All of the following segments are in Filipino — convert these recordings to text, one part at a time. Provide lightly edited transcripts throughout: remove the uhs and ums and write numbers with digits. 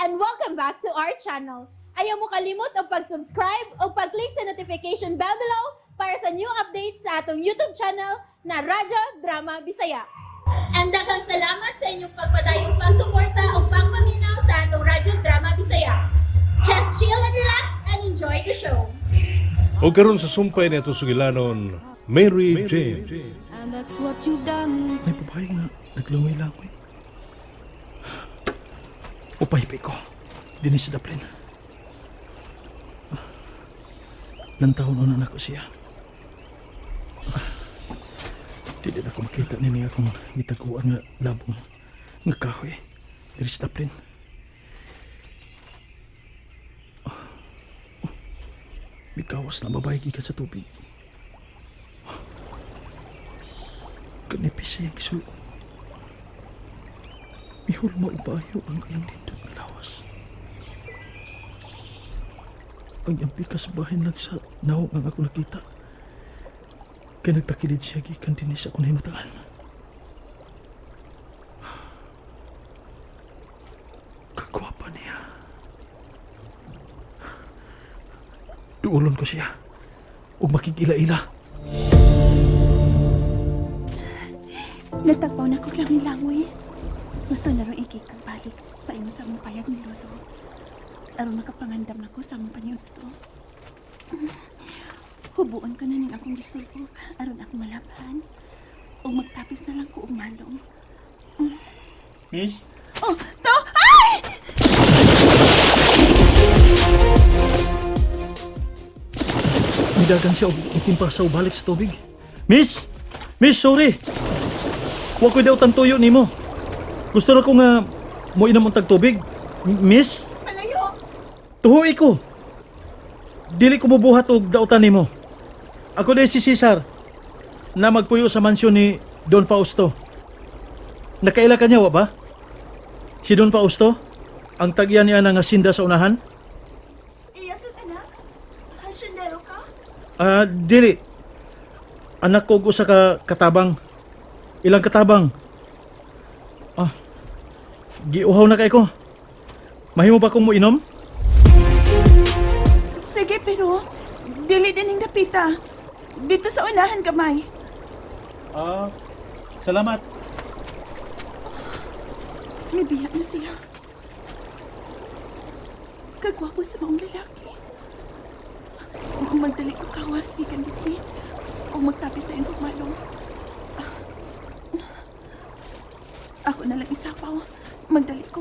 and welcome back to our channel. Ayaw mo kalimot o pag-subscribe o pag-click sa notification bell below para sa new updates sa atong YouTube channel na Radyo Drama Bisaya. And daghang salamat sa inyong pagpadayong pagsuporta o pagpaminaw sa atong Radyo Drama Bisaya. Just chill and relax and enjoy the show. O karon sa sumpay na itong sugilanon, Mary Jane. And that's what you've done. May babae nga, naglangoy-langoy. Upahipay ko, dinis sa daplin. Lantaon na anak ko siya. Hindi na ako makita nini akong gitaguan nga labong nga kahoy, dinis sa daplin. Bikawas na babae gikan sa tubig. Kanipis siyang isulo. Mihul mo ibayo ang iyang lindot na lawas. Ang iyang pikas bahin lang sa naong ang ako nakita. Kaya nagtakilid siya gikan dinis ako nahimutangan. Kagwapa niya. Duulon ko siya. Huwag makikila-ila. Natagpaw na ko langoy-langoy. Gusto na rin ikikagbalik. Paingon sa among payag ni Lolo. Aron makapangandam na ko sa among paniod to. Hubuon ko na ning akong gisulog. Aron akong malaban. O magtapis na lang ko umalong. Miss? Oh, to! Ay! Midagan siya o itimpa sa ubalik sa tubig. Miss! Miss, sorry! Huwag ko daw tantuyo ni mo. Gusto na ko nga mo inam ang tagtubig. Miss? Malayo! Tuhoy ko. Dili ko bubuhat og dautan nimo. Ako din si Cesar na magpuyo sa mansyon ni Don Fausto. Nakaila ka niya wa ba? Si Don Fausto? Ang tagyan niya nga sinda sa unahan? Iya kang anak? Hasyendero ka? Dili. Anak ko usa ka katabang. Ilang katabang? Giuhaw na kay ko. Mahimo ba kong mo inom? Sige, pero dili din ning dapita. Dito sa unahan gamay. Salamat. May biyak na siya. Kagwapo sa mga lalaki. Kung magdali ko kawas, ikan dito. O magtapis na yung pumalong. Ako na lang isapaw. Magdali ko.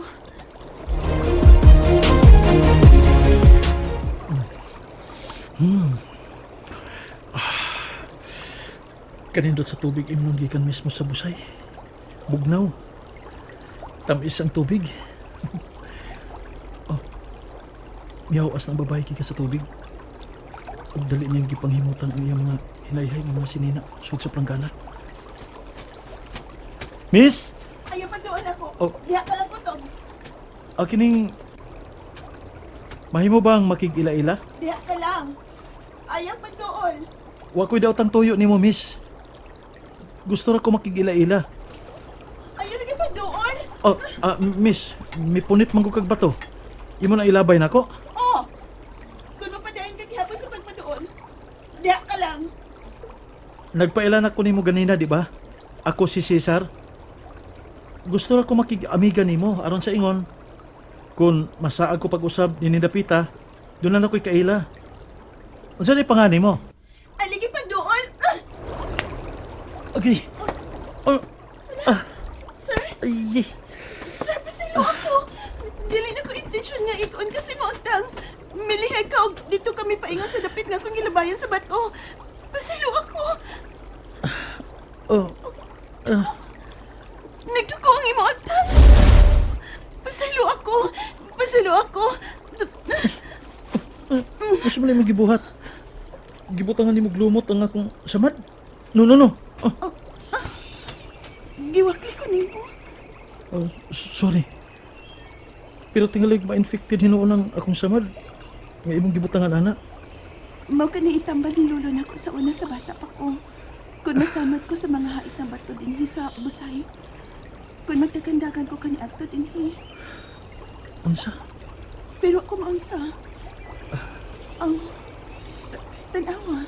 Kanindot sa tubig imnon gikan mismo sa busay. Bugnaw. Tamis ang tubig. Miyawas ng babae kika sa tubig. Ug dali niyang gipanghimutan ang iyang mga hinayhay ng mga sinina sud sa planggana. Miss, Ayaw pa doon ako. Oh. Diha ka lang kutog. kining mahimo bang makigila-ila? Diha ka lang. Ayaw pa doon. Wa ko'y daw tuyo nimo, miss. Gusto ra ko makigila-ila. Ayaw na pa doon. Miss, mipunit man ko kag bato. Imo na ilabay nako. Oh! Kung mapadayon ka gihapon sa pagpadoon, diha ka lang. Nagpailan ako nimo ganina, di ba? Ako si Cesar. Gusto ra ko makig-amiga nimo aron sa ingon. Kung masaag ko pag-usab ni Nindapita, doon na ako'y kaila. Unsa ni pangani mo? Aligi pa doon. Okay. Sir, Ay. sir, pasilo ako. Dili na ko intensyon nga ikoon kasi mo ang milihay ka og dito kami paingon sa dapit nga akong gilabayan sa bato. Pasilo ako. Nagduko ang imo atan. Pasilo ako. Pasilo ako. Gusto mo lang magibuhat. Gibutangan nimo glumot ang akong samad. No. Giwakli ko nimo. Sorry. Pero tingalig ma-infected hinuon ang akong samad. Nga imong gibutangan ana. Mao ka ni itambal ni lolo nako sa una sa bata pa ko. Kung nasamad ko sa mga hait na bato dinhi sa busay. Kung magdagandagan ko kani adto dinhi. Unsa? Pero ako maunsa. Ang tanawa.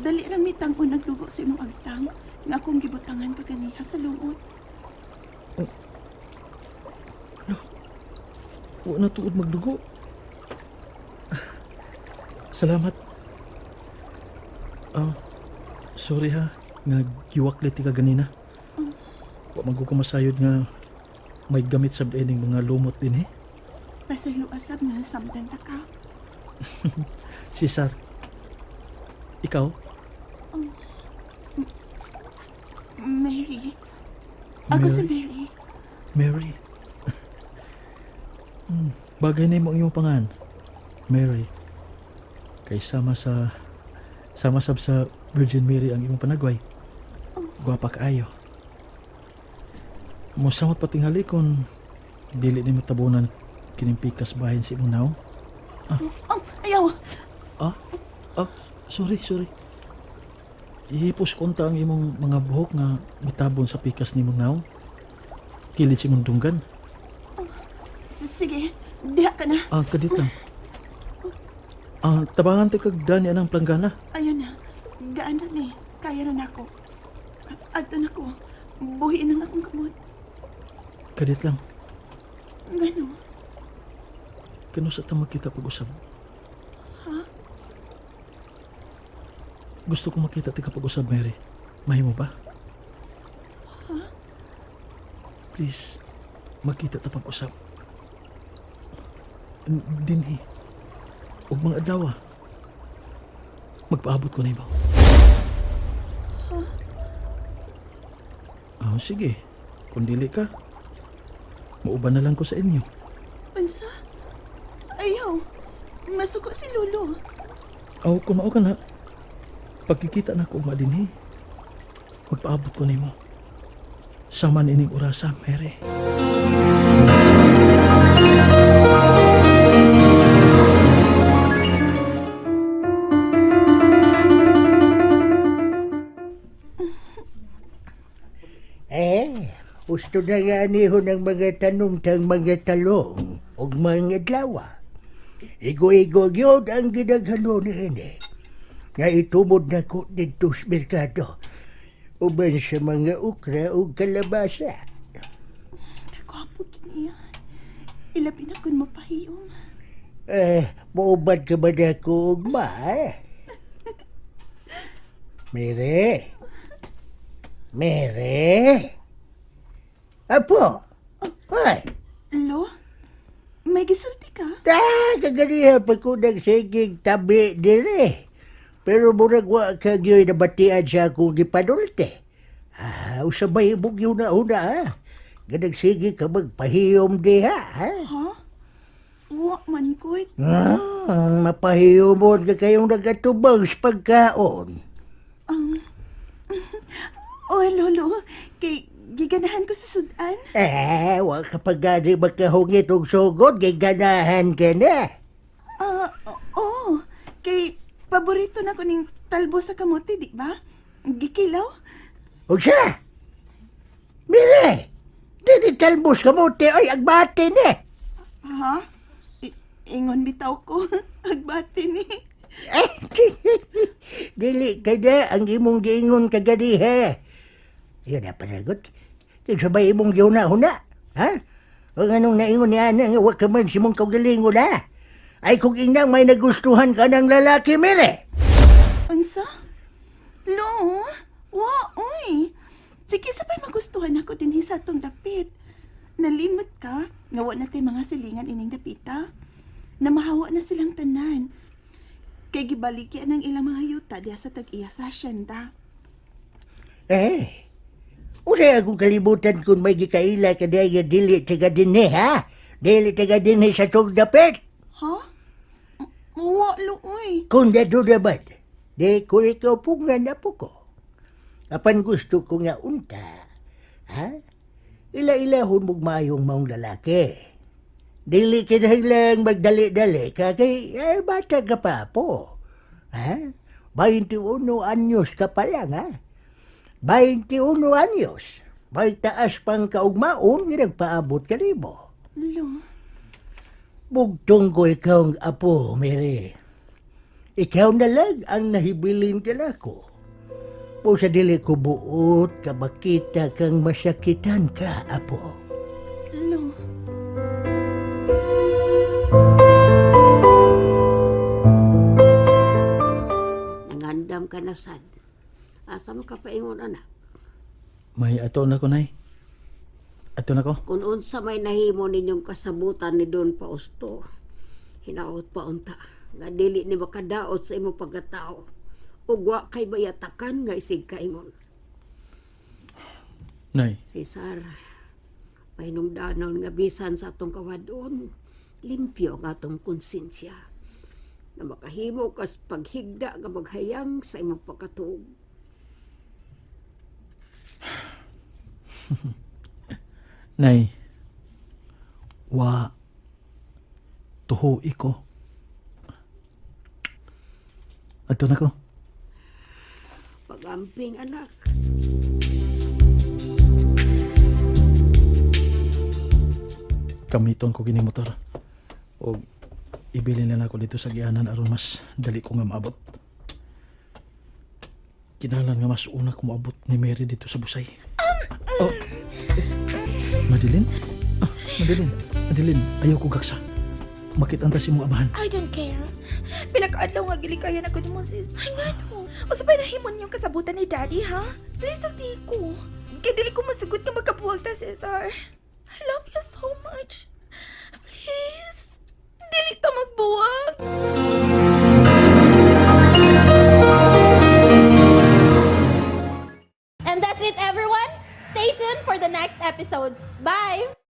Dali lang mitang o nagdugo sa imong agtang nga akong gibutangan ka ganiha sa luod. Wa na tuod magdugo. Salamat. Sorry ha, nga giwaklit ka ganina. Wa magkukumasayod nga may gamit sa ining mga lumot din eh. Pasaylo asab na nasamdan ta ka. Cesar, ikaw? Mary. Ako si Mary. Mary. Bagay na mo ang iyong pangan. Mary. Kay sama sab sa Virgin Mary ang imong panagway. Gwapa kaayo. Mosamot patingali kung dili ni matabunan kining pikas bahin si imong naong. Ayaw. Sorry. Ihipos ko unta ang imong mga buhok nga mitabon sa pikas ni mong naong. Kilid si imong dunggan. Sige, diha ka na. Kadit lang. Tabangan ti kag dani anang planggana. Ayun na. Gaan na ni. Kaya na nako. Adto na ko. Buhiin ang akong kamot. Kadit lang. Ngano? Kano sa ta magkita pag-usab? Ha? Gusto ko makita ti kapag-usab, Mary. Mahimo ba? Ha? Please, magkita ta pag-usab. Dinhi. Ug mga adlaw. Magpaabot ko na ibaw. Sige. Kung dili ka, mauban na lang ko sa inyo. Unsa? Ayaw. Masuko si Lolo. Kung mao ka na, pagkikita na ko dinhi, magpaabot ko nimo. Saman ining orasa, Mary. Gusto na ganihon ng mga tanong tang mga talong o mga adlawa. Igo-igo yun ang ginaghalo ni Hene. Nga itumod na ko dito sa merkado. Uban sa mga ukra o kalabasa. Kakwapo kiniya. Ilabi na kung mapahiyom. Maubad ka ba na ko, ugma, Mere? Apo? Ay! Lo? May gisulti ka? Kaganihan pa ko nagsigig tabi dire. Pero murag wa ka gyoy nabatian siya akong gipadulte. Usabay mong yun na una, Ganagsigig ka magpahiyom diha, Ha? Wa man ko. Mapahiyomon ka kayong nagatubang sa pagkaon. Lolo, kay giganahan ko sa sudan. Wa ka pa gani magkahungit og sugod, giganahan ka na. Kay paborito na ko ning talbo sa kamote, di ba? Gikilaw? O siya? Mire, di talbos kamote ay agbate ni. Ha? Ingon bitaw ko. Agbati ni. Dili ka na ang imong giingon kaganiha. Yun na panagot. Sabay imong giuna-huna. Ha? O anong naingon niya na nga wag ka man si mong kaugalingon na. Ay kung inang may nagustuhan ka ng lalaki, Mire. Unsa? Lo? Wa, oy. Sige, sabay magustuhan ako din sa atong dapit. Nalimot ka, ngawa natin mga silingan ining dapita. Namahawa na silang tanan. Kay gibaligyan ng ilang mga yuta diya sa tag-iya sa asyenda. Usay akong kalibutan kung may gikaila ka daya dili taga dinhi, ha? Dili taga dinhi sa tong dapit. Ha? Wa, lo, oy. Kung dado naman, di ko ikaw pungan na po ko. Apan gusto ko nga unta, ha? Ila-ilahon mong mayong maong lalaki. Dili kinahanglang magdali-dali ka kay bata ka pa po. Ha? 21 anyos ka pa lang, ha? 21 anyos. May taas pang kaugmaon nga nagpaabot ka nimo. Lo, Bugtong ko ikaw ang apo, Mary. Ikaw na lang ang nahibilin ka ko. Po sa dili ko buot, kabakita kang masakitan ka, apo. Lo, Nangandam ka na sad. Asa mo ka paingon, anak? May ato na ko, nay. Ato na ko. Kung unsa may nahimo ninyong kasabutan ni Don Fausto, hinaot pa unta, nga dili ni makadaot sa imong pagkatao, ug wa kay bayatakan nga isig kaingon. Nay, Cesar, pahinungdanon nga bisan sa atong kawadon, limpyo nga atong konsensya, na makahimo kas paghigda nga maghayang sa imong pagkatuog. nay. Wa tuho iko. Ato na ko. Pagamping, anak. Kamiton ko kining motor. O ibili na ako dito sa gianan aron mas dali ko nga maabot. Kinalan nga mas una ko maabot ni Mary dito sa Busay. Oh. Madilin? Madilin, ayaw ko gaksa. Makitanta si mong amahan. I don't care. Pinakaadlaw nga gilikayan ako ni mo, sis. Ay, ngano? O sabay nahimon yung kasabutan ni Daddy, ha? Please, ati ko. Kaya dili ko masugot nga magkabuhag ta, Cesar. I love you so much. Please. Dili ta magbuwag. And that's it, everyone. Stay tuned for the next episodes. Bye!